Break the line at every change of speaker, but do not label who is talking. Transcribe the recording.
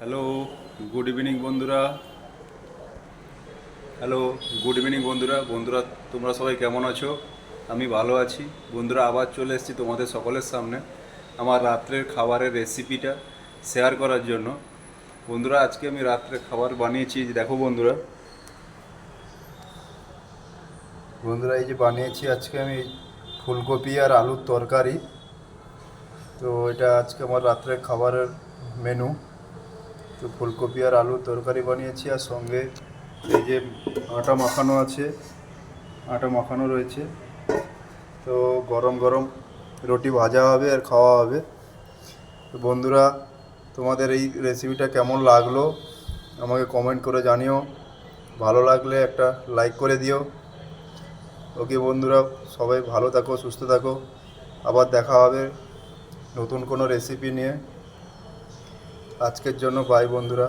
Hello, good evening বন্ধুরা। Hello, good evening বন্ধুরা। বন্ধুরা, তোমরা সবাই কেমন আছো? আমি ভালো আছি। বন্ধুরা, আবার চলে এসেছি তোমাদের সকলের সামনে আমার রাত্রের খাবারের রেসিপিটা শেয়ার করার জন্য। বন্ধুরা, আজকে আমি রাত্রে খাবার বানিয়েছি, দেখো বন্ধুরা। বন্ধুরা, এই যে বানিয়েছি আজকে আমি ফুলকপি আর আলুর তরকারি। তো এটা আজকে আমার রাত্রের খাবারের মেনু। তো ফুলকপি আর আলুর তরকারি বানিয়েছি, আর সঙ্গে এই যে আটা মাখানো আছে, আটা মাখানো রয়েছে। তো গরম গরম রুটি ভাজা হবে আর খাওয়া হবে। তো বন্ধুরা, তোমাদের এই রেসিপিটা কেমন লাগলো আমাকে কমেন্ট করে জানিও। ভালো লাগলে একটা লাইক করে দিও। ওকে বন্ধুরা, সবাই ভালো থাকো, সুস্থ থাকো। আবার দেখা হবে নতুন কোনো রেসিপি নিয়ে। আজকের জন্য বাই বন্ধুরা।